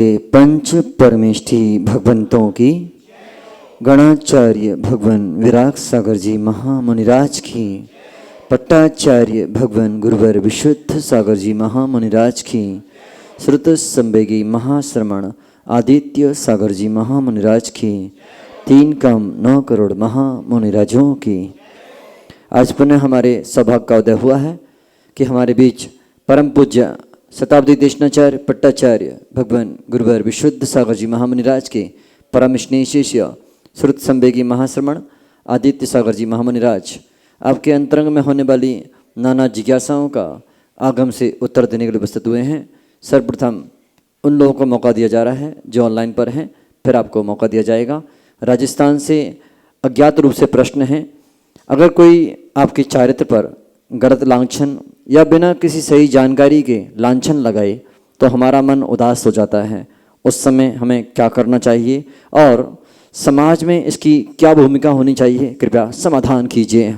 पंच परमेष्ठी भगवंतों की, गणाचार्य भगवान विराग सागर जी महामुनिराज की, पट्टाचार्य भगवान गुरुवर विशुद्ध सागर जी महामुनिराज की, श्रुत संवेगी महाश्रमण आदित्य सागर जी महामुनिराज की, 3 कम 9 करोड़ महामुनिराजों की। आज पुनः हमारे सौभाग्य का उदय हुआ है कि हमारे बीच परम पूज्य शताब्दी देशनाचार्य पट्टाचार्य भगवान गुरुवर विशुद्ध सागर जी महामुनिराज के परम स्नेही शिष्य श्रुत संवेगी महाश्रमण आदित्य सागर जी महामुनिराज आपके अंतरंग में होने वाली नाना जिज्ञासाओं का आगम से उत्तर देने के लिए उपस्थित हुए हैं। सर्वप्रथम उन लोगों को मौका दिया जा रहा है जो ऑनलाइन पर हैं, फिर आपको मौका दिया जाएगा। राजस्थान से अज्ञात रूप से प्रश्न हैं। अगर कोई आपके चारित्र पर गलत लांछन या बिना किसी सही जानकारी के लांछन लगाए तो हमारा मन उदास हो जाता है। उस समय हमें क्या करना चाहिए और समाज में इसकी क्या भूमिका होनी चाहिए, कृपया समाधान कीजिए।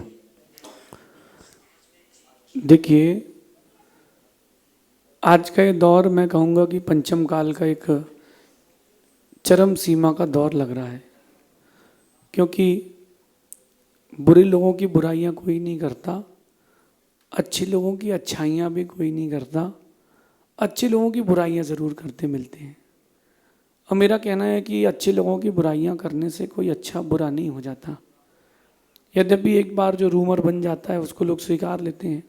देखिए, आज का ये दौर मैं कहूँगा कि पंचम काल का एक चरम सीमा का दौर लग रहा है, क्योंकि बुरे लोगों की बुराइयां कोई नहीं करता, अच्छे लोगों की अच्छाइयां भी कोई नहीं करता, अच्छे लोगों की बुराइयां ज़रूर करते मिलते हैं। और मेरा कहना है कि अच्छे लोगों की बुराइयां करने से कोई अच्छा बुरा नहीं हो जाता। यद्यपि एक बार जो रूमर बन जाता है उसको लोग स्वीकार लेते हैं,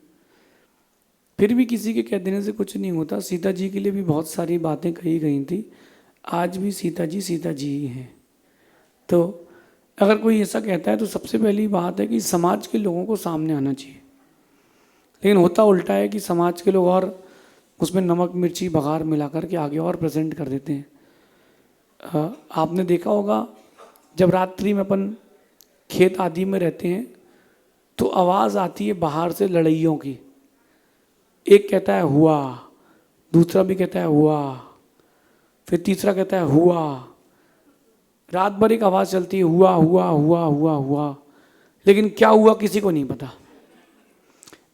फिर भी किसी के कह देने से कुछ नहीं होता। सीता जी के लिए भी बहुत सारी बातें कही गई थी, आज भी सीता जी ही हैं। तो अगर कोई ऐसा कहता है तो सबसे पहली बात है कि समाज के लोगों को सामने आना चाहिए। लेकिन होता उल्टा है कि समाज के लोग और उसमें नमक मिर्ची बघार मिला करके आगे और प्रेजेंट कर देते हैं। आपने देखा होगा जब रात्रि में अपन खेत आदि में रहते हैं तो आवाज़ आती है बाहर से लड़ाइयों की। एक कहता है हुआ, दूसरा भी कहता है हुआ, फिर तीसरा कहता है हुआ। रात भर एक आवाज़ चलती है हुआ हुआ हुआ हुआ हुआ, लेकिन क्या हुआ किसी को नहीं पता।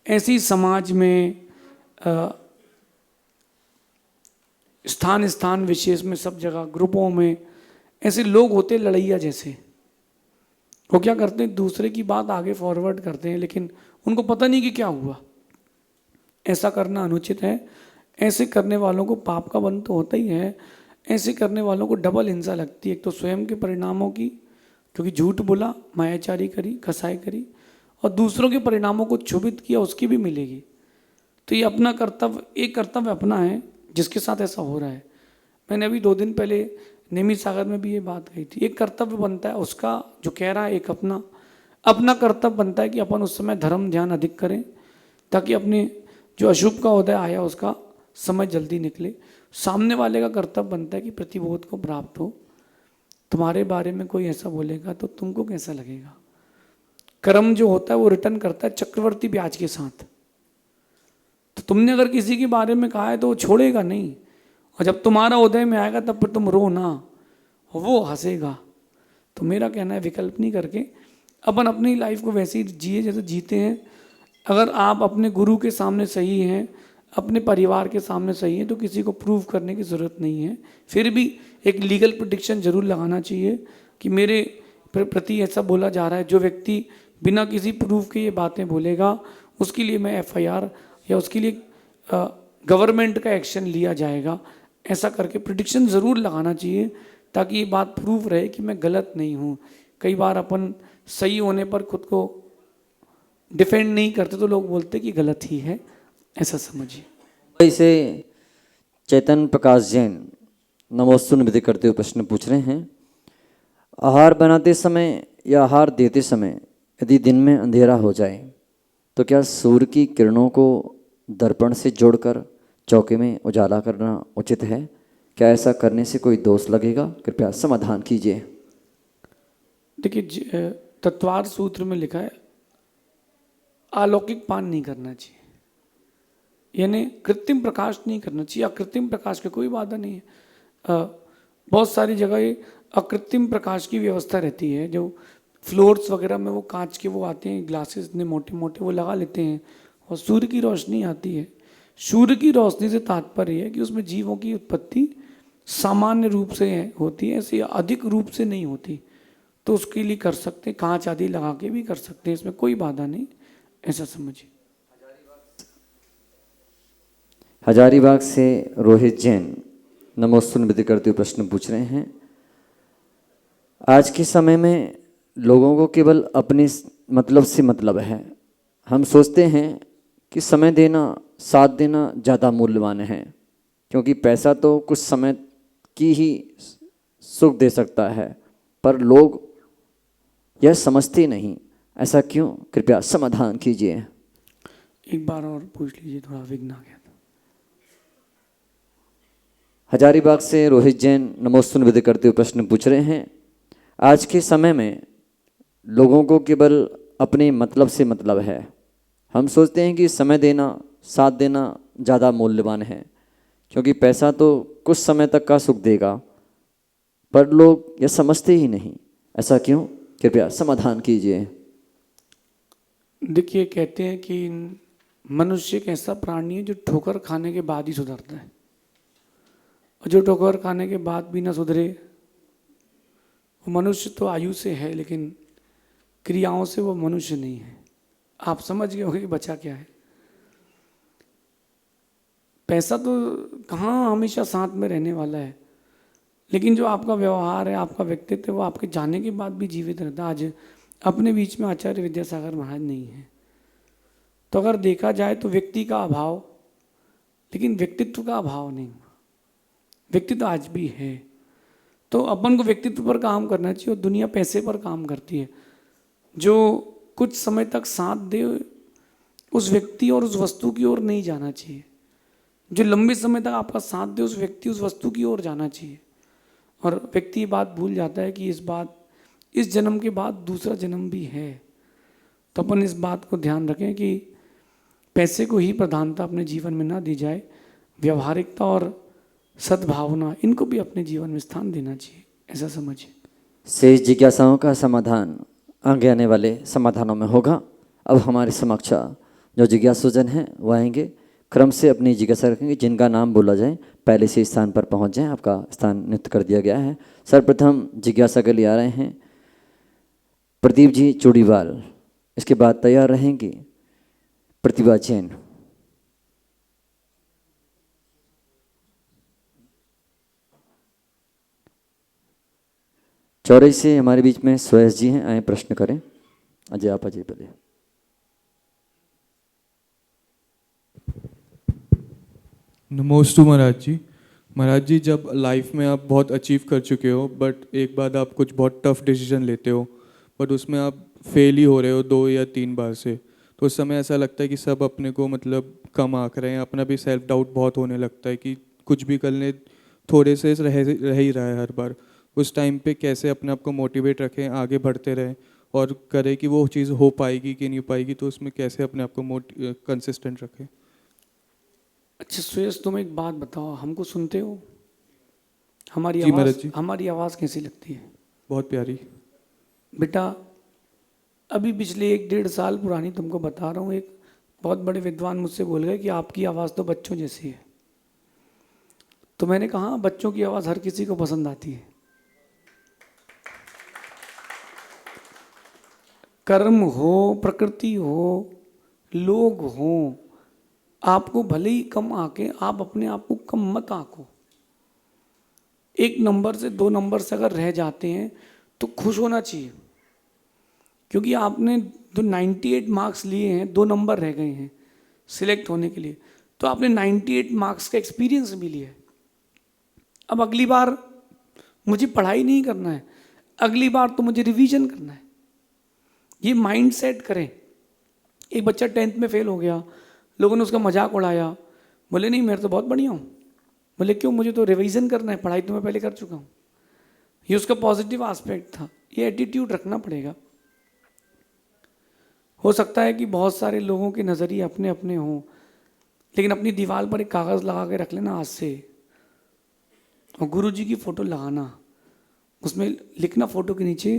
ऐसी समाज में स्थान स्थान विशेष में सब जगह ग्रुपों में ऐसे लोग होते लड़ैया जैसे। वो क्या करते हैं, दूसरे की बात आगे फॉरवर्ड करते हैं, लेकिन उनको पता नहीं कि क्या हुआ। ऐसा करना अनुचित है। ऐसे करने वालों को पाप का बंध तो होता ही है, ऐसे करने वालों को डबल हिंसा लगती है। एक तो स्वयं के परिणामों की, क्योंकि झूठ बोला, मायाचारी करी, कसाई करी, और दूसरों के परिणामों को क्षुभित किया, उसकी भी मिलेगी। तो ये अपना कर्तव्य, एक कर्तव्य अपना है जिसके साथ ऐसा हो रहा है। मैंने अभी 2 दिन पहले नेमी सागर में भी ये बात कही थी। एक कर्तव्य बनता है उसका जो कह रहा है, एक अपना कर्तव्य बनता है कि अपन उस समय धर्म ध्यान अधिक करें, ताकि अपने जो अशुभ का उदय आया उसका समय जल्दी निकले। सामने वाले का कर्तव्य बनता है कि प्रतिबोध को प्राप्त हो। तुम्हारे बारे में कोई ऐसा बोलेगा तो तुमको कैसा लगेगा। कर्म जो होता है वो रिटर्न करता है चक्रवर्ती ब्याज के साथ। तो तुमने अगर किसी के बारे में कहा है तो वो छोड़ेगा नहीं, और जब तुम्हारा उदय में आएगा तब फिर तुम रो ना, वो हंसेगा। तो मेरा कहना है विकल्प नहीं करके अपन अपनी लाइफ को वैसे ही जिए जैसे जीते हैं। अगर आप अपने गुरु के सामने सही हैं, अपने परिवार के सामने सही है, तो किसी को प्रूव करने की ज़रूरत नहीं है। फिर भी एक लीगल प्रोटेक्शन जरूर लगाना चाहिए कि मेरे प्रति ऐसा बोला जा रहा है। जो व्यक्ति बिना किसी प्रूफ के ये बातें बोलेगा उसके लिए मैं एफआईआर या उसके लिए गवर्नमेंट का एक्शन लिया जाएगा। ऐसा करके प्रोटेक्शन ज़रूर लगाना चाहिए ताकि ये बात प्रूफ रहे कि मैं गलत नहीं हूँ। कई बार अपन सही होने पर खुद को डिफेंड नहीं करते तो लोग बोलते कि गलत ही है, ऐसा समझिए। मुंबई से चैतन्य प्रकाश जैन नमोस्तु निवेदित करते हुए प्रश्न पूछ रहे हैं। आहार बनाते समय या आहार देते समय यदि दिन में अंधेरा हो जाए तो क्या सूर्य की किरणों को दर्पण से जोड़कर चौके में उजाला करना उचित है? क्या ऐसा करने से कोई दोष लगेगा? कृपया समाधान कीजिए। देखिए, तत्वार सूत्र में लिखा है अलौकिक पान नहीं करना चाहिए, यानी कृत्रिम प्रकाश नहीं करना चाहिए। अकृत्रिम प्रकाश की कोई बाधा नहीं है। बहुत सारी जगह अकृत्रिम प्रकाश की व्यवस्था रहती है। जो फ्लोर्स वगैरह में वो कांच के वो आते हैं ग्लासेस इतने मोटे मोटे, वो लगा लेते हैं और सूर्य की रोशनी आती है। सूर्य की रोशनी से तात्पर्य है कि उसमें जीवों की उत्पत्ति सामान्य रूप से होती है, ऐसी अधिक रूप से नहीं होती। तो उसके लिए कर सकते हैं, कांच आदि लगा के भी कर सकते हैं, इसमें कोई बाधा नहीं, ऐसा समझिए। हजारीबाग से रोहित जैन नमोस्तुन विधि करते हुए प्रश्न पूछ रहे हैं। आज के समय में लोगों को केवल अपने मतलब से मतलब है। हम सोचते हैं कि समय देना, साथ देना ज़्यादा मूल्यवान है, क्योंकि पैसा तो कुछ समय की ही सुख दे सकता है, पर लोग यह समझते नहीं। ऐसा क्यों? कृपया समाधान कीजिए। एक बार और पूछ लीजिए, थोड़ा विघ्न आ गया था। हजारीबाग से रोहित जैन नमोस्तुन विधि करते हुए प्रश्न पूछ रहे हैं। आज के समय में लोगों को केवल अपने मतलब से मतलब है। हम सोचते हैं कि समय देना, साथ देना ज़्यादा मूल्यवान है, क्योंकि पैसा तो कुछ समय तक का सुख देगा, पर लोग यह समझते ही नहीं। ऐसा क्यों? कृपया समाधान कीजिए। देखिए, कहते हैं कि मनुष्य एक ऐसा प्राणी है जो ठोकर खाने के बाद ही सुधरता है, और जो ठोकर खाने के बाद भी ना सुधरे वो मनुष्य तो आयु से है, लेकिन क्रियाओं से वो मनुष्य नहीं है। आप समझ गए होंगे कि बचा क्या है। पैसा तो कहाँ हमेशा साथ में रहने वाला है, लेकिन जो आपका व्यवहार है, आपका व्यक्तित्व है, वो आपके जाने के बाद भी जीवित रहता है। आज अपने बीच में आचार्य विद्यासागर महाराज नहीं है, तो अगर देखा जाए तो व्यक्ति का अभाव, लेकिन व्यक्तित्व का अभाव नहीं हुआ। व्यक्तित्व आज भी है, तो अपन को व्यक्तित्व पर काम करना चाहिए, और दुनिया पैसे पर काम करती है। जो कुछ समय तक साथ दे, उस व्यक्ति और उस वस्तु की ओर नहीं जाना चाहिए। जो लंबे समय तक आपका साथ दे, उस व्यक्ति उस वस्तु की ओर जाना चाहिए। और व्यक्ति ये बात भूल जाता है कि इस जन्म के बाद दूसरा जन्म भी है। तो अपन इस बात को ध्यान रखें कि पैसे को ही प्रधानता अपने जीवन में ना दी जाए, व्यवहारिकता और सद्भावना, इनको भी अपने जीवन में स्थान देना चाहिए, ऐसा समझिए। शेष जिज्ञासाओं का समाधान आगे आने वाले समाधानों में होगा। अब हमारे समक्ष जो जिज्ञासुजन हैं वो आएंगे, क्रम से अपनी जिज्ञासा रखेंगे। जिनका नाम बोला जाए पहले से स्थान पर पहुंच जाएं, आपका स्थान नियुक्त कर दिया गया है। सर्वप्रथम जिज्ञासा के लिए आ रहे हैं प्रदीप जी चूड़ीवाल, इसके बाद तैयार रहेंगी प्रतिभा जैन। चौरई से हमारे बीच में सुरेश जी हैं, आए प्रश्न करें। अजय आप अजय पहले। नमोस्तु महाराज जी। महाराज जी, जब लाइफ में आप बहुत अचीव कर चुके हो, बट एक बाद आप कुछ बहुत टफ डिसीजन लेते हो, बट उसमें आप फेल ही हो रहे हो 2 या 3 बार से, तो उस समय ऐसा लगता है कि सब अपने को मतलब कम आंक रहे हैं। अपना भी सेल्फ डाउट बहुत होने लगता है कि कुछ भी कर ले थोड़े से रह ही रहा है हर बार। उस टाइम पे कैसे अपने आप को मोटिवेट रखें, आगे बढ़ते रहें और करें कि वो चीज़ हो पाएगी कि नहीं पाएगी, तो उसमें कैसे अपने आप को कंसिस्टेंट रखें। अच्छा सुरेश, तुम एक बात बताओ, हमको सुनते हो? हमारी जी महाराज जी। हमारी आवाज़ कैसी लगती है? बहुत प्यारी। बेटा, अभी पिछले 1-1.5 साल पुरानी तुमको बता रहा हूँ, एक बहुत बड़े विद्वान मुझसे बोल गए कि आपकी आवाज़ तो बच्चों जैसी है। तो मैंने कहा, बच्चों की आवाज़ हर किसी को पसंद आती है। कर्म हो, प्रकृति हो, लोग हो, आपको भले ही कम आके, आप अपने आप को कम मत आंको। 1 नंबर से 2 नंबर से अगर रह जाते हैं तो खुश होना चाहिए, क्योंकि आपने जो 98 मार्क्स लिए हैं, 2 नंबर रह गए हैं सिलेक्ट होने के लिए, तो आपने 98 मार्क्स का एक्सपीरियंस भी लिया है। अब अगली बार मुझे पढ़ाई नहीं करना है, अगली बार तो मुझे रिवीजन करना है। ये माइंड सेट करें। एक बच्चा 10th में फेल हो गया, लोगों ने उसका मजाक उड़ाया, बोले नहीं मैं तो बहुत बढ़िया हूँ। बोले क्यों? मुझे तो रिवीजन करना है, पढ़ाई तो मैं पहले कर चुका हूँ। ये उसका पॉजिटिव एस्पेक्ट था। ये एटीट्यूड रखना पड़ेगा। हो सकता है कि बहुत सारे लोगों के नज़रिए अपने अपने हों, लेकिन अपनी दीवार पर एक कागज़ लगा के रख लेना आज से, और गुरु जी की फ़ोटो लगाना, उसमें लिखना फ़ोटो के नीचे,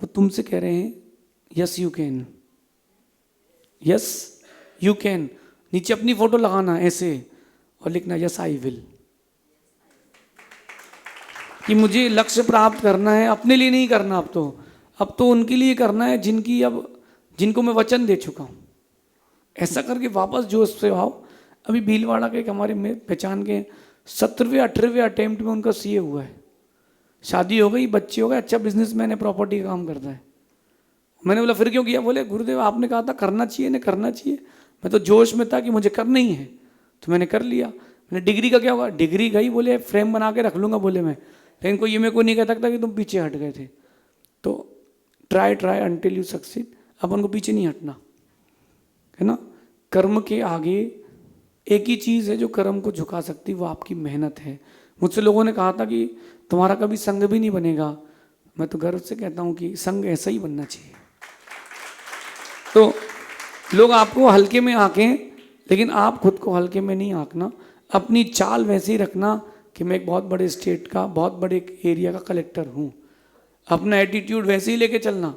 वो तुमसे कह रहे हैं yes you can, yes you can. नीचे अपनी फ़ोटो लगाना ऐसे और लिखना यस आई विल। कि मुझे लक्ष्य प्राप्त करना है, अपने लिए नहीं करना, अब तो उनके लिए करना है जिनको मैं वचन दे चुका हूँ। ऐसा करके वापस जोश से आओ। अभी भीलवाड़ा के एक हमारे पहचान के 17वें 18वें अटेम्प्ट में उनका सीए हुआ है, शादी हो गई, बच्चे हो गए, अच्छा बिजनेसमैन है, प्रॉपर्टी का काम करता है। मैंने बोला फिर क्यों किया? बोले गुरुदेव आपने कहा था करना चाहिए, नहीं करना चाहिए। मैं तो जोश में था कि मुझे करना ही है, तो मैंने कर लिया। मैंने डिग्री का क्या होगा? डिग्री गई, बोले फ्रेम बना के रख लूँगा, बोले मैं, लेकिन कोई ये मेरे को नहीं कह सकता कि तुम पीछे हट गए थे। तो ट्राई अनटिल यू सक्सीड। अपन को पीछे नहीं हटना है ना। कर्म के आगे एक ही चीज़ है जो कर्म को झुका सकती, वो आपकी मेहनत है। मुझसे लोगों ने कहा था कि तुम्हारा कभी संग भी नहीं बनेगा। मैं तो गर्व से कहता हूँ कि संग ऐसा ही बनना चाहिए। तो लोग आपको हल्के में आंकें, लेकिन आप खुद को हल्के में नहीं आंकना। अपनी चाल वैसे ही रखना कि मैं एक बहुत बड़े स्टेट का, बहुत बड़े एरिया का कलेक्टर हूँ। अपना एटीट्यूड वैसे ही लेके चलना।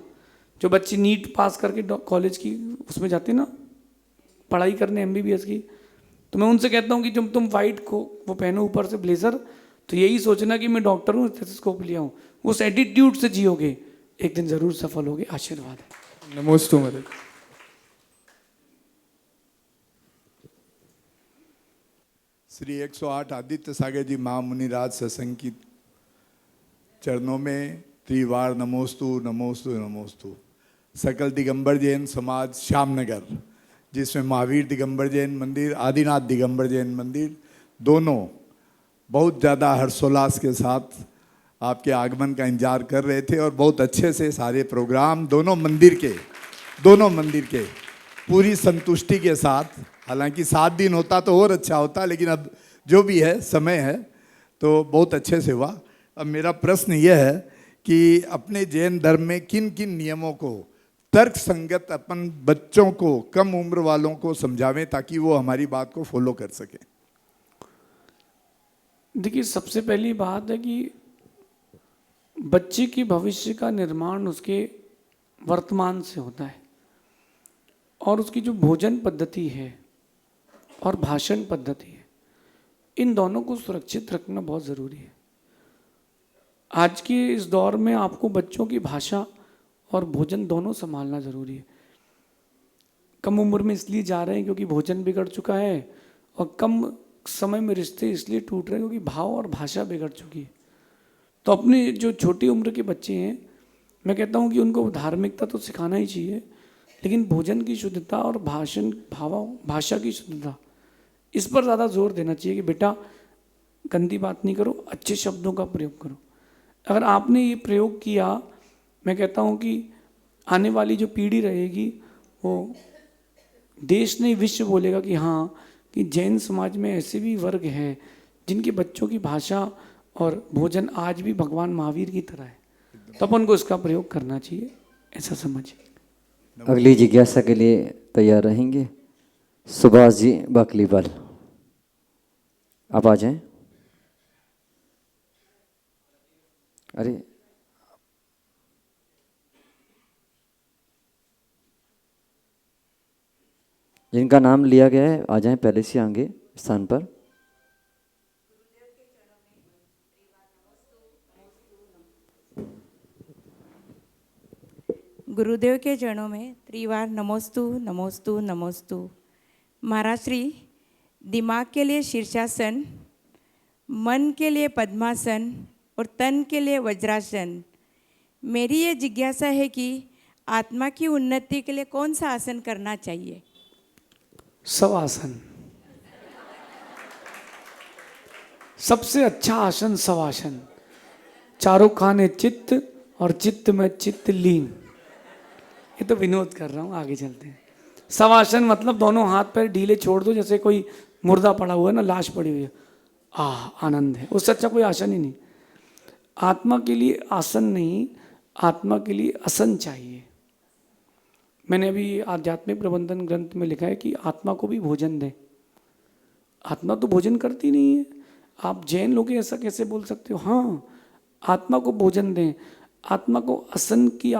जो बच्चे नीट पास करके कॉलेज की उसमें जाते ना पढ़ाई करने MBBS की, तो मैं उनसे कहता हूँ कि जब तुम वाइट को वो पहनो ऊपर से ब्लेजर, तो यही सोचना कि मैं डॉक्टर हूँ, स्टेथोस्कोप लिया हूँ। उस एटीट्यूड से जियोगे, एक दिन जरूर सफल होगे। आशीर्वाद है। नमोस्तु महाराज। श्री 108 आदित्य सागर जी महामुनिराज सत्संग की चरणों में त्रिवार नमोस्तु नमोस्तु नमोस्तु। सकल दिगंबर जैन समाज श्यामनगर, जिसमें महावीर दिगंबर जैन मंदिर, आदिनाथ दिगंबर जैन मंदिर, दोनों बहुत ज़्यादा हर्षोल्लास के साथ आपके आगमन का इंतजार कर रहे थे और बहुत अच्छे से सारे प्रोग्राम दोनों मंदिर के पूरी संतुष्टि के साथ, हालांकि 7 दिन होता तो और अच्छा होता, लेकिन अब जो भी है समय है, तो बहुत अच्छे से हुआ। अब मेरा प्रश्न यह है कि अपने जैन धर्म में किन किन नियमों को तर्क संगत अपन बच्चों को, कम उम्र वालों को समझावें ताकि वो हमारी बात को फॉलो कर सकें। देखिए, सबसे पहली बात है कि बच्चे के भविष्य का निर्माण उसके वर्तमान से होता है, और उसकी जो भोजन पद्धति है और भाषण पद्धति है, इन दोनों को सुरक्षित रखना बहुत ज़रूरी है। आज के इस दौर में आपको बच्चों की भाषा और भोजन दोनों संभालना ज़रूरी है। कम उम्र में इसलिए जा रहे हैं क्योंकि भोजन बिगड़ चुका है, और कम समय में रिश्ते इसलिए टूट रहे हैं क्योंकि भाव और भाषा बिगड़ चुकी है। तो अपने जो छोटी उम्र के बच्चे हैं, मैं कहता हूँ कि उनको धार्मिकता तो सिखाना ही चाहिए, लेकिन भोजन की शुद्धता और भाषा की शुद्धता, इस पर ज़्यादा जोर देना चाहिए कि बेटा गंदी बात नहीं करो, अच्छे शब्दों का प्रयोग करो। अगर आपने ये प्रयोग किया, मैं कहता हूँ कि आने वाली जो पीढ़ी रहेगी वो देश नहीं विश्व बोलेगा कि हाँ, कि जैन समाज में ऐसे भी वर्ग हैं जिनके बच्चों की भाषा और भोजन आज भी भगवान महावीर की तरह है। तो अपन को इसका प्रयोग करना चाहिए, ऐसा समझिए। अगली जिज्ञासा के लिए तैयार रहेंगे सुभाष जी बाकलीवाल, आप आ जाएं। अरे जिनका नाम लिया गया है आ जाएं पहले से आगे स्थान पर। गुरुदेव के चरणों में त्रिवार नमोस्तु नमोस्तु नमोस्तु। महाराज श्री, दिमाग के लिए शीर्षासन, मन के लिए पद्मासन और तन के लिए वज्रासन। मेरी ये जिज्ञासा है कि आत्मा की उन्नति के लिए कौन सा आसन करना चाहिए? शवासन, सबसे अच्छा आसन शवासन। चारों खाने चित्त और चित्त में चित्त लीन। ये तो विनोद कर रहा हूँ, आगे चलते हैं। शवासन मतलब दोनों हाथ पैर ढीले छोड़ दो, जैसे कोई मुर्दा पड़ा हुआ है ना, लाश पड़ी हुई है, आनंद है। उससे अच्छा कोई आसन ही नहीं। आत्मा के लिए आसन नहीं, आत्मा के लिए असन चाहिए। मैंने अभी आध्यात्मिक प्रबंधन ग्रंथ में लिखा है कि आत्मा को भी भोजन दें। आत्मा तो भोजन करती नहीं है। आप जैन लोग ऐसा कैसे बोल सकते हो? हाँ, आत्मा को भोजन दें। आत्मा को असन की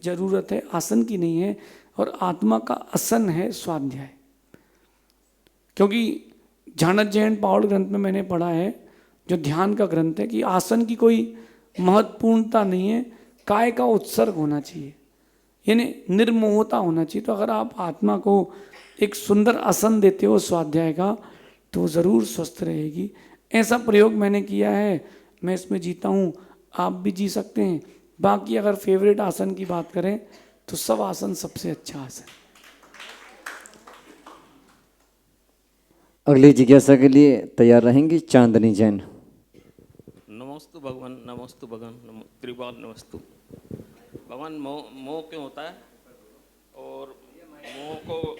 जरूरत है, आसन की नहीं है। और आत्मा का असन है स्वाध्याय। क्योंकि झाणक जैन पावड़ ग्रंथ में मैंने पढ़ा है, जो ध्यान का ग्रंथ है कि आसन की कोई महत्वपूर्णता नहीं है, काय का उत्सर्ग होना चाहिए, यानी निर्मोहता होना चाहिए। तो अगर आप आत्मा को एक सुंदर आसन देते हो स्वाध्याय का, तो ज़रूर स्वस्थ रहेगी। ऐसा प्रयोग मैंने किया है, मैं इसमें जीता हूँ, आप भी जी सकते हैं। बाकी अगर फेवरेट आसन की बात करें तो सब आसन सबसे अच्छा आसन। अगली जिज्ञासा के लिए तैयार रहेंगी चांदनी जैन। नमस्तु भगवान, नमस्तु भगवान, त्रिवार नमस्तु भगवान। मोह क्यों होता है और मोह को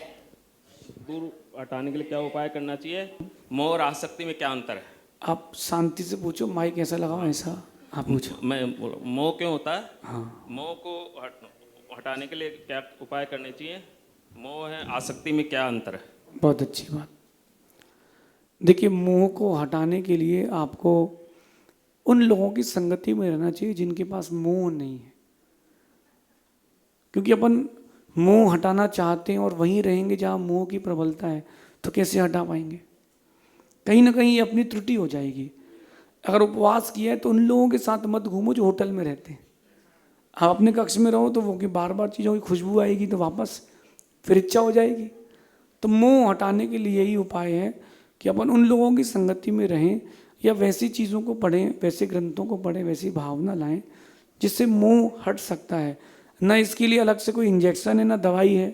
दूर हटाने के लिए क्या उपाय करना चाहिए? मोह और आसक्ति में क्या अंतर है? आप शांति से पूछो, माइक ऐसा लगाओ, ऐसा आप पूछो। मैं बोला मोह क्यों होता है? हाँ, मोह को हटाने के लिए क्या उपाय करने चाहिए? मोह है, आसक्ति में क्या अंतर है? बहुत अच्छी बात। देखिए, मोह को हटाने के लिए आपको उन लोगों की संगति में रहना चाहिए जिनके पास मोह नहीं है। क्योंकि अपन मोह हटाना चाहते हैं और वहीं रहेंगे जहाँ मोह की प्रबलता है, तो कैसे हटा पाएंगे? कहीं ना कहीं ये अपनी त्रुटि हो जाएगी। अगर उपवास किया है तो उन लोगों के साथ मत घूमो जो होटल में रहते हैं। आप अपने कक्ष में रहो तो वो कि बार बार चीज़ों की खुशबू आएगी तो वापस फिर इच्छा हो जाएगी। तो मोह हटाने के लिए यही उपाय है कि अपन उन लोगों की संगति में रहें या वैसी चीज़ों को पढ़ें, वैसे ग्रंथों को पढ़ें, वैसी भावना लाएं जिससे मोह हट सकता है। न इसके लिए अलग से कोई इंजेक्शन है, ना दवाई है,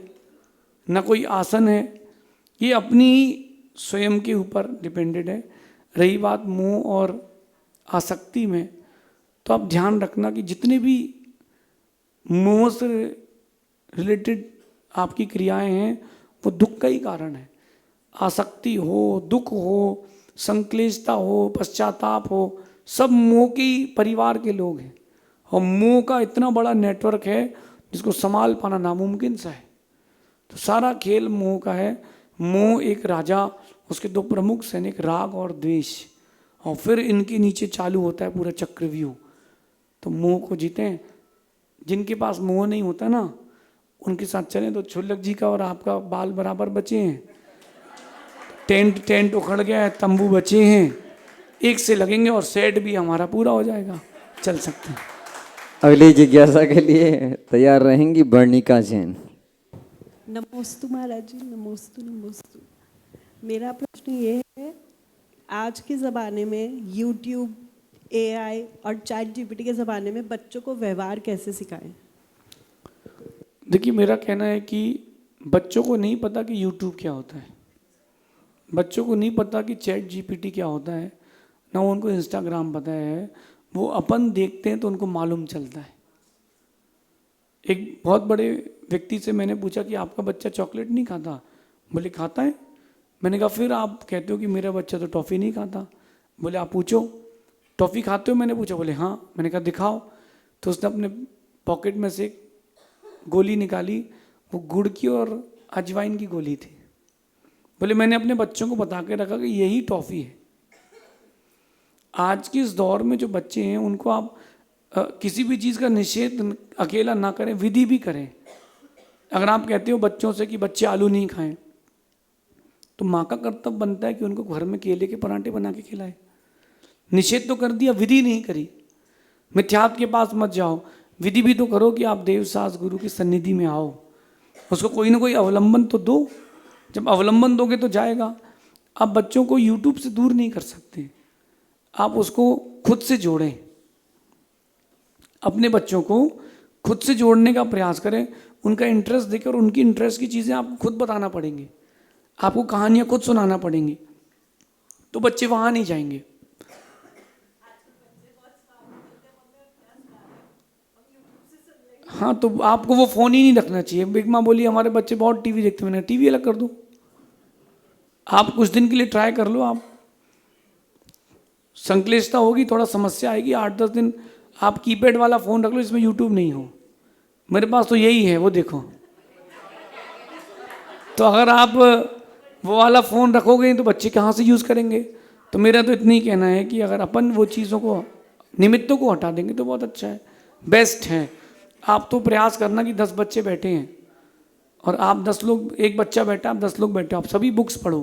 ना कोई आसन है, ये अपनी स्वयं के ऊपर डिपेंडेड है। रही बात मोह और आसक्ति में, तो आप ध्यान रखना कि जितने भी मोह से रिलेटेड आपकी क्रियाएं हैं वो दुख का ही कारण है। आसक्ति हो, दुख हो, संक्लेशता हो, पश्चाताप हो, सब मोह के ही परिवार के लोग हैं। और मोह का इतना बड़ा नेटवर्क है जिसको संभाल पाना नामुमकिन सा है। तो सारा खेल मोह का है। मोह एक राजा, उसके दो प्रमुख सैनिक राग और द्वेष, और फिर इनके नीचे चालू होता है पूरा चक्रव्यूह। तो मोह को जीतें। जिनके पास मोह नहीं होता ना, उनके साथ चलें तो छुल्लक जी का और आपका बाल बराबर बचे हैं। टेंट उखड़ गया है, तंबू बचे हैं, एक से लगेंगे और सेट भी हमारा पूरा हो जाएगा, चल सकते हैं। अगली जिज्ञासा के लिए तैयार रहेंगी वर्णिका जैन। नमोस्तु महाराज जी, नमोस्तु नमोस्तु। मेरा प्रश्न ये है, आज के ज़माने में यूट्यूब, AI और ChatGPT के ज़माने में बच्चों को व्यवहार कैसे सिखाएं? देखिए, मेरा कहना है कि बच्चों को नहीं पता कि यूट्यूब क्या होता है, बच्चों को नहीं पता कि ChatGPT क्या होता है, ना उनको इंस्टाग्राम पता है। वो अपन देखते हैं तो उनको मालूम चलता है। एक बहुत बड़े व्यक्ति से मैंने पूछा कि आपका बच्चा चॉकलेट नहीं खाता? बोले खाता है। मैंने कहा फिर आप कहते हो कि मेरा बच्चा तो टॉफ़ी नहीं खाता। बोले आप पूछो टॉफ़ी खाते हो? मैंने पूछा। बोले हाँ। मैंने कहा दिखाओ। तो उसने अपने पॉकेट में से गोली निकाली, वो गुड़ की और अजवाइन की गोली थी। बोले मैंने अपने बच्चों को बता के रखा कि यही टॉफ़ी है। आज के इस दौर में जो बच्चे हैं उनको आप किसी भी चीज़ का निषेध अकेला ना करें, विधि भी करें। अगर आप कहते हो बच्चों से कि बच्चे आलू नहीं खाएं, तो माँ का कर्तव्य बनता है कि उनको घर में केले के पराठे बना के खिलाए। निषेध तो कर दिया, विधि नहीं करी। मिथ्यात्व के पास मत जाओ, विधि भी तो करो कि आप देव सास गुरु की सन्निधि में आओ। उसको कोई ना कोई अवलंबन तो दो। जब अवलंबन दोगे तो जाएगा। आप बच्चों को यूट्यूब से दूर नहीं कर सकते, आप उसको खुद से जोड़ें। अपने बच्चों को खुद से जोड़ने का प्रयास करें, उनका इंटरेस्ट देखें और उनकी इंटरेस्ट की चीज़ें आपको खुद बताना पड़ेंगी, आपको कहानियाँ खुद सुनाना पड़ेंगी, तो बच्चे वहाँ नहीं जाएंगे। हाँ, तो आपको वो फ़ोन ही नहीं रखना चाहिए। बिग माँ बोली हमारे बच्चे बहुत टीवी देखते हैं। मैंने टीवी अलग कर दो, आप कुछ दिन के लिए ट्राई कर लो। आप संक्लिष्टता होगी, थोड़ा समस्या आएगी, 8-10 दिन आप कीपैड वाला फ़ोन रख लो, इसमें यूट्यूब नहीं हो। मेरे पास तो यही है, वो देखो। तो अगर आप वो वाला फ़ोन रखोगे तो बच्चे कहाँ से यूज़ करेंगे? तो मेरा तो इतना ही कहना है कि अगर अपन वो चीज़ों को, निमित्तों को हटा देंगे तो बहुत अच्छा है, बेस्ट है। आप तो प्रयास करना कि 10 बच्चे बैठे हैं और आप 10 लोग, एक बच्चा बैठा, आप 10 लोग बैठे, आप सभी बुक्स पढ़ो।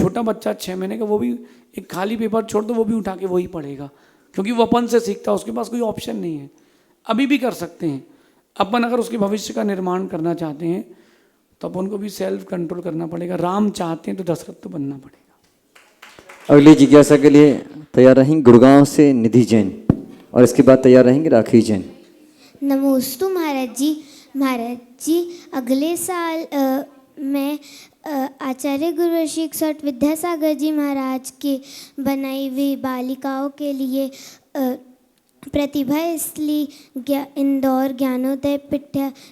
छोटा बच्चा 6 महीने का, वो भी एक खाली पेपर छोड़ दो वो भी उठा के वही पढ़ेगा, क्योंकि वो अपन से सीखता है, उसके पास कोई ऑप्शन नहीं है। अभी भी कर सकते हैं अपन, अगर उसके भविष्य का निर्माण करना चाहते हैं तो अपन को भी सेल्फ कंट्रोल करना पड़ेगा। राम चाहते हैं तो दशरथ तो बनना पड़ेगा। अगली जिज्ञासा के लिए तैयार रहेंगे गुड़गांव से निधि जैन, और इसके बाद तैयार रहेंगे राखी जैन। नमोस्तु महाराज जी। महाराज जी, अगले साल मैं आचार्य गुरुवर्षी 61 विद्यासागर जी महाराज के बनाई हुई बालिकाओं के लिए प्रतिभा इसलिए इंदौर ज्ञानोदय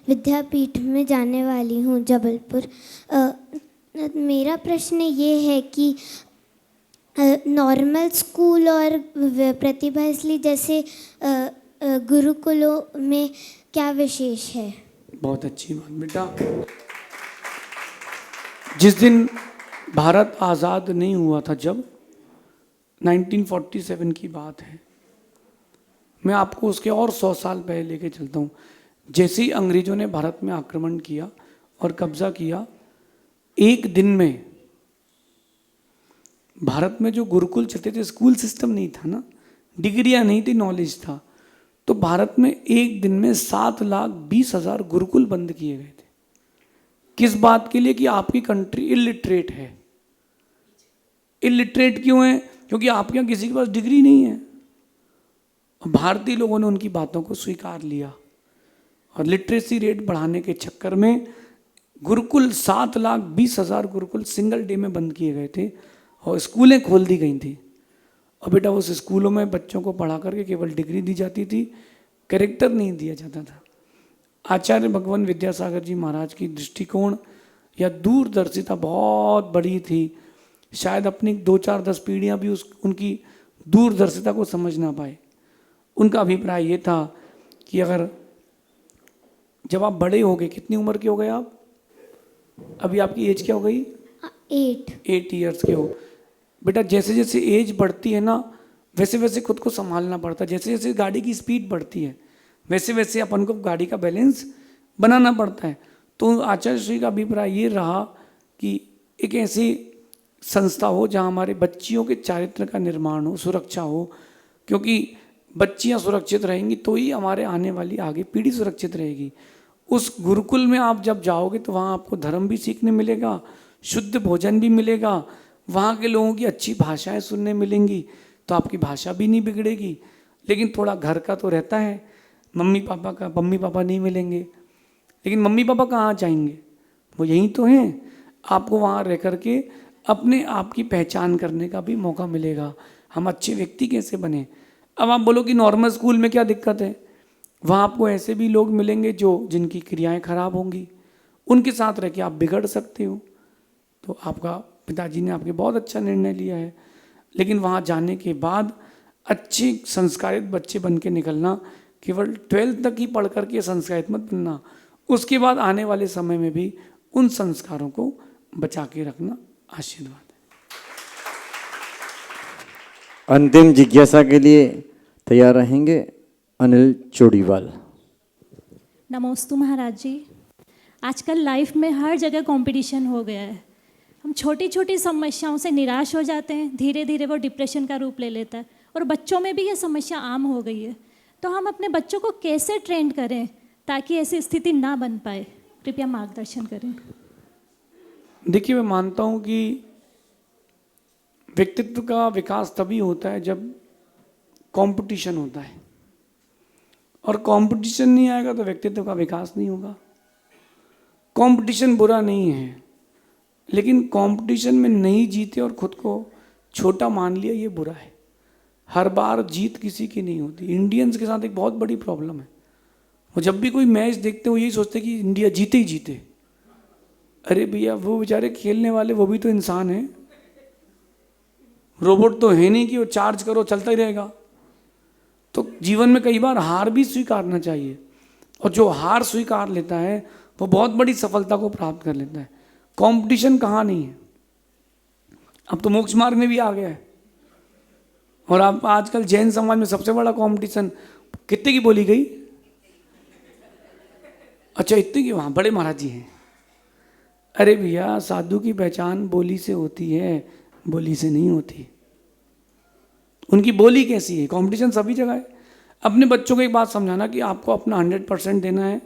विद्यापीठ में जाने वाली हूँ, जबलपुर। मेरा प्रश्न ये है कि नॉर्मल स्कूल और प्रतिभा इसलिए जैसे गुरुकुलों में क्या विशेष है? बहुत अच्छी बात बेटा। जिस दिन भारत आज़ाद नहीं हुआ था, जब 1947 की बात है, मैं आपको उसके और 100 साल पहले लेके चलता हूँ। जैसे ही अंग्रेजों ने भारत में आक्रमण किया और कब्जा किया, एक दिन में भारत में जो गुरुकुल चलते थे, स्कूल सिस्टम नहीं था ना, डिग्रियां नहीं थी, नॉलेज था, तो भारत में एक दिन में 7,20,000 गुरुकुल बंद किए गए थे। किस बात के लिए? कि आपकी कंट्री इलिटरेट है। इलिटरेट क्यों है? क्योंकि आपके यहाँ किसी के पास डिग्री नहीं है। भारतीय लोगों ने उनकी बातों को स्वीकार लिया और लिटरेसी रेट बढ़ाने के चक्कर में गुरुकुल 7,20,000 गुरुकुल सिंगल डे में बंद किए गए थे और स्कूलें खोल दी गई थी। और बेटा उस स्कूलों में बच्चों को पढ़ा करके केवल डिग्री दी जाती थी, कैरेक्टर नहीं दिया जाता था। आचार्य भगवान विद्यासागर जी महाराज की दृष्टिकोण या दूरदर्शिता बहुत बड़ी थी। शायद अपनी 2-4-10 पीढ़ियाँ भी उनकी दूरदर्शिता को समझ ना पाए। उनका अभिप्राय ये था कि अगर जब आप बड़े हो गए, कितनी उम्र के हो गए आप? अभी आपकी एज क्या हो गई? 8 ईयर्स के हो। बेटा जैसे जैसे एज बढ़ती है ना, वैसे वैसे खुद को संभालना पड़ता है। जैसे जैसे गाड़ी की स्पीड बढ़ती है, वैसे वैसे अपन को गाड़ी का बैलेंस बनाना पड़ता है। तो आचार्य श्री का अभिप्राय ये रहा कि एक ऐसी संस्था हो जहाँ हमारे बच्चियों के चारित्र का निर्माण हो, सुरक्षा हो, क्योंकि बच्चियाँ सुरक्षित रहेंगी तो ही हमारे आने वाली आगे पीढ़ी सुरक्षित रहेगी। उस गुरुकुल में आप जब जाओगे तो वहाँ आपको धर्म भी सीखने मिलेगा, शुद्ध भोजन भी मिलेगा, वहाँ के लोगों की अच्छी भाषाएं सुनने मिलेंगी, तो आपकी भाषा भी नहीं बिगड़ेगी। लेकिन थोड़ा घर का तो रहता है, मम्मी पापा नहीं मिलेंगे। लेकिन मम्मी पापा कहाँ जाएंगे? वो यहीं तो हैं। आपको वहाँ रह कर के अपने आप की पहचान करने का भी मौका मिलेगा, हम अच्छे व्यक्ति कैसे बने। अब आप बोलो कि नॉर्मल स्कूल में क्या दिक्कत है? वहाँ आपको ऐसे भी लोग मिलेंगे जिनकी क्रियाएं खराब होंगी, उनके साथ रह के आप बिगड़ सकते हो। तो आपका पिताजी ने आपके बहुत अच्छा निर्णय लिया है, लेकिन वहाँ जाने के बाद अच्छे संस्कारित बच्चे बन के निकलना। केवल 12th तक ही पढ़ करके संस्कारित मत बनना, उसके बाद आने वाले समय में भी उन संस्कारों को बचा के रखना। आशीर्वाद है। अंतिम जिज्ञासा के लिए तैयार रहेंगे अनिल चोड़ीवाल। नमोस्तु महाराज जी। आजकल लाइफ में हर जगह कंपटीशन हो गया है। हम छोटी छोटी समस्याओं से निराश हो जाते हैं, धीरे धीरे वो डिप्रेशन का रूप ले लेता है, और बच्चों में भी ये समस्या आम हो गई है। तो हम अपने बच्चों को कैसे ट्रेन करें ताकि ऐसी स्थिति ना बन पाए? कृपया मार्गदर्शन करें। देखिए, मैं मानता हूँ कि व्यक्तित्व का विकास तभी होता है जब कंपटीशन होता है, और कंपटीशन नहीं आएगा तो व्यक्तित्व का विकास नहीं होगा। कंपटीशन बुरा नहीं है, लेकिन कंपटीशन में नहीं जीते और खुद को छोटा मान लिया, ये बुरा है। हर बार जीत किसी की नहीं होती। इंडियंस के साथ एक बहुत बड़ी प्रॉब्लम है, वो जब भी कोई मैच देखते हो यही सोचते कि इंडिया जीते ही जीते। अरे भैया, वो बेचारे खेलने वाले वो भी तो इंसान हैं, रोबोट तो है नहीं कि वो चार्ज करो चलता ही रहेगा। तो जीवन में कई बार हार भी स्वीकारना चाहिए, और जो हार स्वीकार लेता है वो बहुत बड़ी सफलता को प्राप्त कर लेता है। कंपटीशन कहाँ नहीं है, अब तो मोक्ष मार्ग में भी आ गया है। और आप आजकल जैन समाज में सबसे बड़ा कंपटीशन कितने की बोली गई? अच्छा, इतने की? वहाँ बड़े महाराज जी हैं। अरे भैया, साधु की पहचान बोली से होती है, बोली से नहीं होती। उनकी बोली कैसी है, कंपटीशन सभी जगह है। अपने बच्चों को एक बात समझाना कि आपको अपना 100% देना है,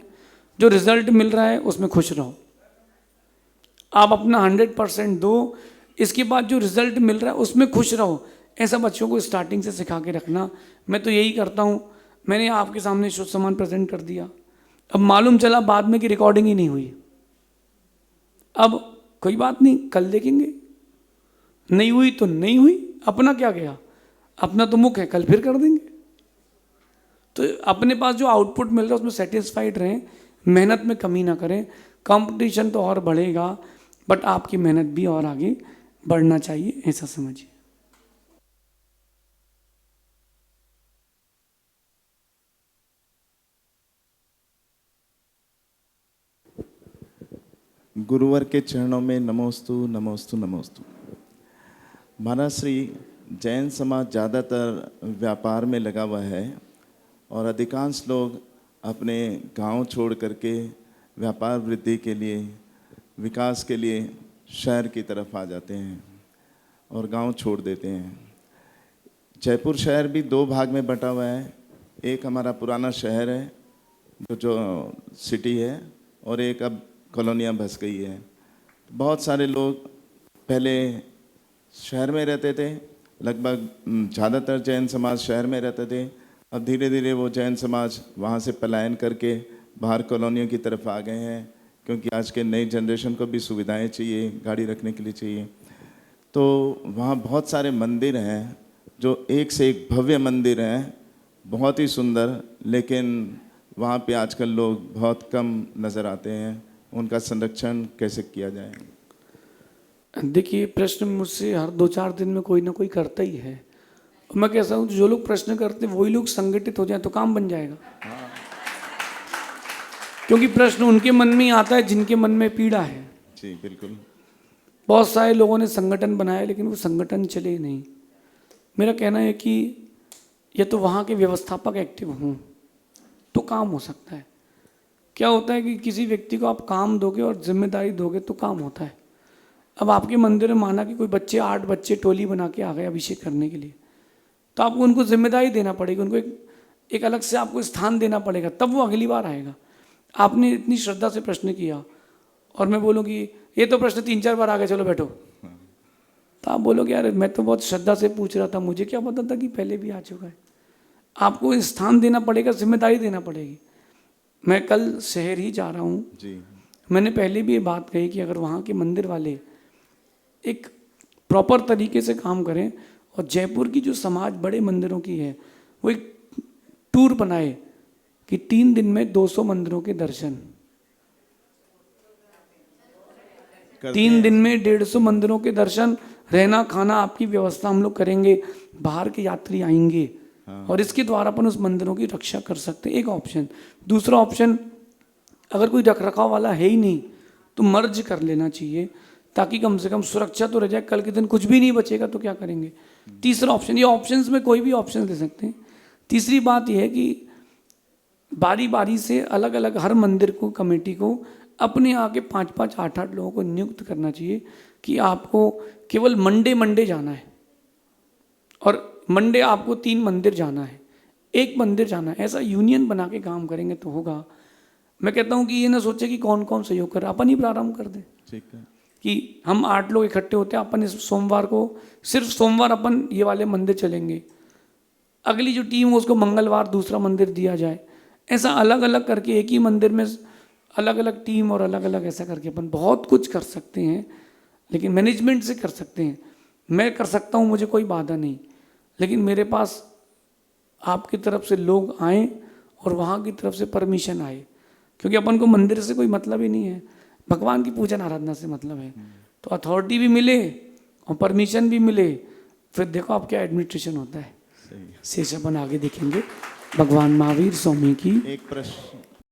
जो रिजल्ट मिल रहा है उसमें खुश रहो। आप अपना 100% दो, इसके बाद जो रिजल्ट मिल रहा है उसमें खुश रहो। ऐसा बच्चों को स्टार्टिंग से सिखा के रखना। मैं तो यही करता हूँ। मैंने आपके सामने शुभ सामान प्रेजेंट कर दिया, अब मालूम चला बाद में कि रिकॉर्डिंग ही नहीं हुई। अब कोई बात नहीं, कल देखेंगे, नहीं हुई तो नहीं हुई, अपना क्या गया, अपना तो मुख है, कल फिर कर देंगे। तो अपने पास जो आउटपुट मिल रहा है उसमें सेटिस्फाइड रहें, मेहनत में कमी ना करें। कंपटीशन तो और बढ़ेगा, बट आपकी मेहनत भी और आगे बढ़ना चाहिए, ऐसा समझिए। गुरुवर के चरणों में नमोस्तु नमोस्तु नमोस्तु। महाराज श्री, जैन समाज ज़्यादातर व्यापार में लगा हुआ है और अधिकांश लोग अपने गांव छोड़ करके व्यापार वृद्धि के लिए, विकास के लिए शहर की तरफ आ जाते हैं और गांव छोड़ देते हैं। जयपुर शहर भी दो भाग में बटा हुआ है। एक हमारा पुराना शहर है जो सिटी है, और एक अब कॉलोनियाँ बस गई है। बहुत सारे लोग पहले शहर में रहते थे, लगभग ज़्यादातर जैन समाज शहर में रहते थे। अब धीरे धीरे वो जैन समाज वहाँ से पलायन करके बाहर कॉलोनियों की तरफ आ गए हैं, क्योंकि आज के नई जनरेशन को भी सुविधाएं चाहिए, गाड़ी रखने के लिए चाहिए। तो वहाँ बहुत सारे मंदिर हैं जो एक से एक भव्य मंदिर हैं, बहुत ही सुंदर, लेकिन वहाँ पे आजकल लोग बहुत कम नज़र आते हैं। उनका संरक्षण कैसे किया जाए? देखिए, प्रश्न मुझसे हर 2-4 दिन में कोई ना कोई करता ही है। मैं कहता हूँ जो लोग प्रश्न करते हैं वही लोग संगठित हो जाए तो काम बन जाएगा। क्योंकि प्रश्न उनके मन में ही आता है जिनके मन में पीड़ा है। जी बिल्कुल। बहुत सारे लोगों ने संगठन बनाए लेकिन वो संगठन चले ही नहीं। मेरा कहना है कि ये तो वहाँ के व्यवस्थापक एक्टिव हों तो काम हो सकता है। क्या होता है कि किसी व्यक्ति को आप काम दोगे और जिम्मेदारी दोगे तो काम होता है। अब आपके मंदिर में माना कि कोई बच्चे 8 बच्चे टोली बना के आ गए अभिषेक करने के लिए, तो आपको उनको जिम्मेदारी देना पड़ेगी, उनको एक अलग से आपको स्थान देना पड़ेगा, तब वो अगली बार आएगा। आपने इतनी श्रद्धा से प्रश्न किया और मैं बोलूँ कि ये तो प्रश्न 3-4 बार आ गया, चलो बैठो, तो आप बोलोगे यार मैं तो बहुत श्रद्धा से पूछ रहा था, मुझे क्या पता था कि पहले भी आ चुका है। आपको स्थान देना पड़ेगा, जिम्मेदारी देना पड़ेगी। मैं कल शहर ही जा रहा हूँ जी। मैंने पहले भी ये बात कही कि अगर वहाँ के मंदिर वाले एक प्रॉपर तरीके से काम करें और जयपुर की जो समाज बड़े मंदिरों की है वो एक टूर बनाए कि 3 दिन में 200 मंदिरों के दर्शन, 3 दिन में 150 मंदिरों के दर्शन, रहना खाना आपकी व्यवस्था हम लोग करेंगे, बाहर के यात्री आएंगे और इसके द्वारा अपन उस मंदिरों की रक्षा कर सकते हैं। एक ऑप्शन। दूसरा ऑप्शन, अगर कोई रख रखाव वाला है ही नहीं तो मर्ज कर लेना चाहिए ताकि कम से कम सुरक्षा तो रह जाए। कल के दिन कुछ भी नहीं बचेगा तो क्या करेंगे। तीसरा ऑप्शन, ये ऑप्शंस में कोई भी ऑप्शन दे सकते हैं। तीसरी बात यह है कि बारी बारी से अलग अलग हर मंदिर को, कमेटी को अपने यहाँ के 5-5, 8-8 लोगों को नियुक्त करना चाहिए कि आपको केवल मंडे जाना है और मंडे आपको 3 मंदिर जाना है, 1 मंदिर जाना है। ऐसा यूनियन बना के काम करेंगे तो होगा। मैं कहता हूँ कि ये ना सोचे कि कौन कौन सहयोग कर, अपन ही प्रारंभ कर दे। ठीक है कि हम 8 लोग इकट्ठे होते हैं, अपन इस सोमवार को, सिर्फ सोमवार अपन ये वाले मंदिर चलेंगे, अगली जो टीम हो उसको मंगलवार दूसरा मंदिर दिया जाए। ऐसा अलग अलग करके एक ही मंदिर में अलग अलग टीम और अलग अलग ऐसा करके अपन बहुत कुछ कर सकते हैं, लेकिन मैनेजमेंट से कर सकते हैं। मैं कर सकता हूँ, मुझे कोई बाधा नहीं, लेकिन मेरे पास आपकी तरफ से लोग आएँ और वहाँ की तरफ से परमिशन आए, क्योंकि अपन को मंदिर से कोई मतलब ही नहीं है, भगवान की पूजन आराधना से मतलब है। तो अथॉरिटी भी मिले और परमिशन भी मिले, फिर देखो आप क्या एडमिनिस्ट्रेशन होता है। शेष अपन आगे देखेंगे। भगवान महावीर स्वामी की। एक प्रश्न